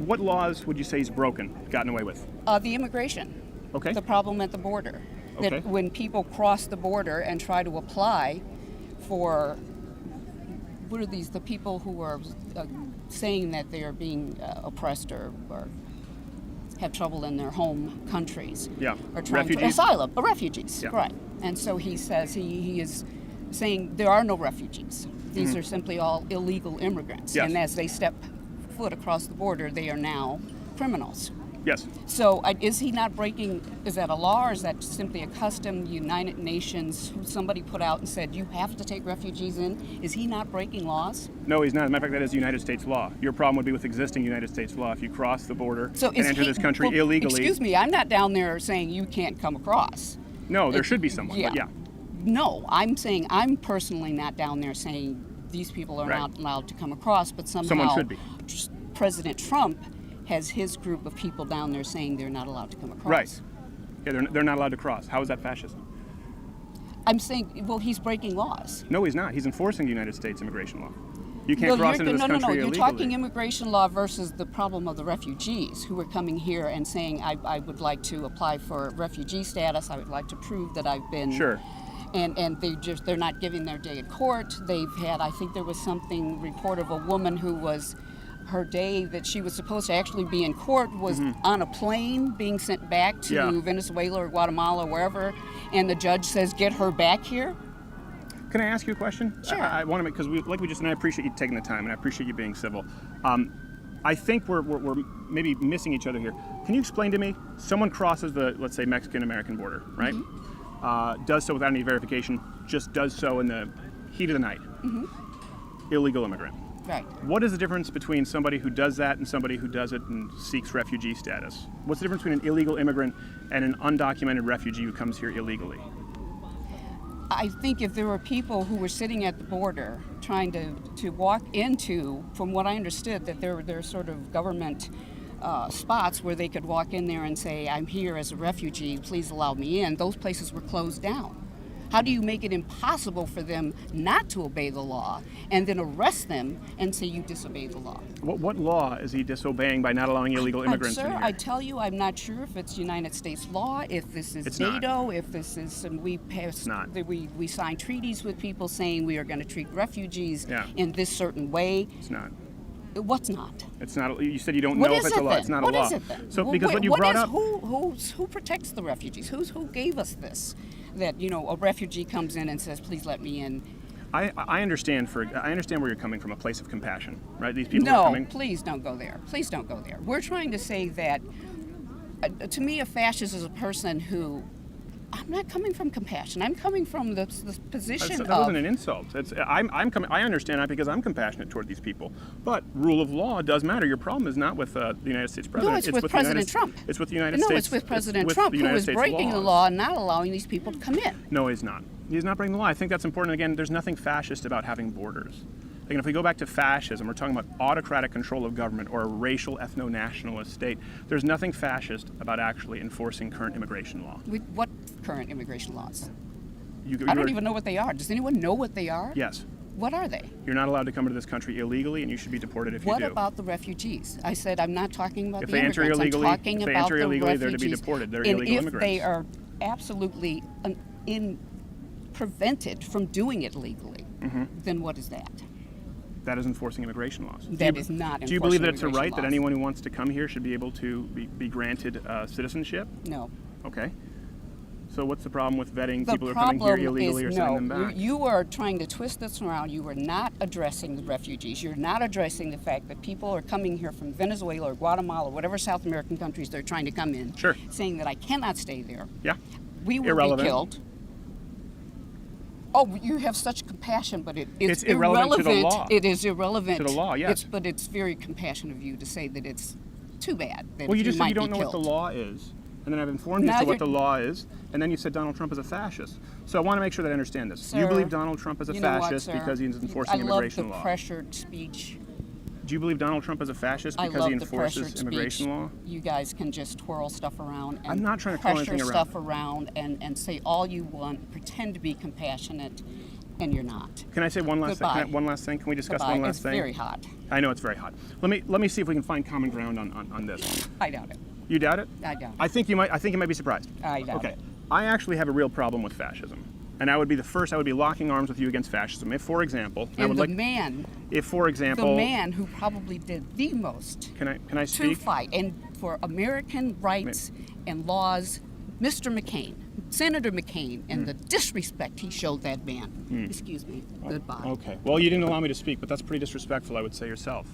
What laws would you say he's broken, gotten away with? The immigration. Okay. The problem at the border. Okay. That when people cross the border and try to apply for, what are these, the people who are saying that they are being oppressed or have trouble in their home countries. Yeah. Or trying Refugees? to asylum, refugees, Yeah. right. And so he says he is saying there are no refugees. These are simply all illegal immigrants. Yes. And as they step foot across the border, they are now criminals. Yes. So is he not breaking, is that a law or is that simply a custom United Nations somebody put out and said you have to take refugees in? Is he not breaking laws? No, he's not. As a matter of fact, that is United States law. Your problem would be with existing United States law. If you cross the border So and is enter he, this country well, illegally. Excuse me, I'm not down there saying you can't come across. No, there should be someone, but yeah. No, I'm saying I'm personally not down there saying these people are Right. not allowed to come across, but somehow Someone should be. President Trump has his group of people down there saying they're not allowed to come across. Right. Yeah, they're not allowed to cross. How is that fascism? I'm saying, well, he's breaking laws. No, he's not. He's enforcing the United States immigration law. You can't cross into this country No, illegally. you're talking immigration law versus the problem of the refugees who are coming here and saying, I would like to apply for refugee status, I would like to prove that I've been... Sure. And they're not giving their day at court. They've had, I think there was something report of a woman who was, her day that she was supposed to actually be in court was on a plane being sent back to Venezuela or Guatemala or wherever, and the judge says, get her back here. Can I ask you a question? Sure. I want to make, because and I appreciate you taking the time, and I appreciate you being civil. I think we're maybe missing each other here. Can you explain to me, someone crosses the, let's say, Mexican-American border, right? Does so without any verification, just does so in the heat of the night. Illegal immigrant. Right. What is the difference between somebody who does that and somebody who does it and seeks refugee status? What's the difference between an illegal immigrant and an undocumented refugee who comes here illegally? I think if there were people who were sitting at the border trying to walk into, from what I understood, that there are sort of government spots where they could walk in there and say, I'm here as a refugee, please allow me in, those places were closed down. How do you make it impossible for them not to obey the law and then arrest them and say you disobeyed the law? What law is he disobeying by not allowing illegal immigrants in Sir, here? I tell you, I'm not sure if it's United States law, if this is It's NATO, not. if this is, and we passed, not. we signed treaties with people saying we are going to treat refugees Yeah. in this certain way. It's not. What's not? It's not. You said you don't What know is if it's a it law. then? It's not What a law. is it then? So Well, because what you what brought is- up, who protects the refugees? Who gave us this? That a refugee comes in and says, please let me in. I understand where you're coming from, a place of compassion, right? These people are No, coming. please don't go there. Please don't go there. We're trying to say that, to me, a fascist is a person who, I'm not coming from compassion. I'm coming from the position That of... wasn't an insult. I understand that because I'm compassionate toward these people. But rule of law does matter. Your problem is not with the United States president. No, it's with President Trump. It's with the United States. No, it's with President with Trump, the who United is States breaking the laws. law and not allowing these people to come in. No, he's not. He's not breaking the law. I think that's important. Again, there's nothing fascist about having borders. Again, if we go back to fascism, we're talking about autocratic control of government or a racial ethno-nationalist state. There's nothing fascist about actually enforcing current immigration law. What current immigration laws? I I don't even know what they are. Does anyone know what they are? Yes. What are they? You're not allowed to come into this country illegally, and you should be deported if you do. What about the refugees? I said I'm not talking about If the they enter immigrants. illegally, I'm talking about the illegally, refugees. they're to be deported. They're and illegal if immigrants. they are absolutely prevented from doing it legally, then what is that? That is enforcing immigration laws. That is not Do you believe that enforcing it's a right immigration that laws. anyone who wants to come here should be able to be granted citizenship? No. Okay. So what's the problem with vetting The people who are coming here problem illegally or is sending them back? You are trying to twist this around. You are not addressing the refugees. You're not addressing the fact that people are coming here from Venezuela or Guatemala or whatever South American countries they're trying to come in, Sure. saying that I cannot stay there. Yeah. We will Irrelevant. be killed. Oh, you have such compassion, but it's irrelevant to the law. It is irrelevant To the law, yes. But it's very compassionate of you to say that it's too bad that Well, you you just said might you don't be know what killed. the law is. And then I've informed you as Now to what you're- the law is, and then you said Donald Trump is a fascist. So I want to make sure that I understand this. you Sir, believe Donald Trump is a you know what, fascist sir? because he's enforcing I immigration love the law? pressured speech. Do you believe Donald Trump is a fascist I because love he the enforces pressured immigration speech. law? You guys can just twirl stuff around and I'm not trying to twirl pressure anything stuff around and say all you want, pretend to be compassionate. and you're not. Can I say one last thing? Goodbye. One last thing? Can we discuss Goodbye. one last It's thing? very hot. I know it's very hot. Let me see if we can find common ground on this. I doubt it. You doubt it? I doubt it. I think you might be surprised. I doubt Okay. it. I actually have a real problem with fascism. And I would be the first, I would be locking arms with you against fascism. If, for example, I And would the like, man, if, for the example, man who probably did the most can I to speak? fight and for American rights and laws, Mr. McCain, Senator McCain, and the disrespect he showed that man. Excuse me. Goodbye. Okay. Well, you didn't allow me to speak, but that's pretty disrespectful, I would say yourself.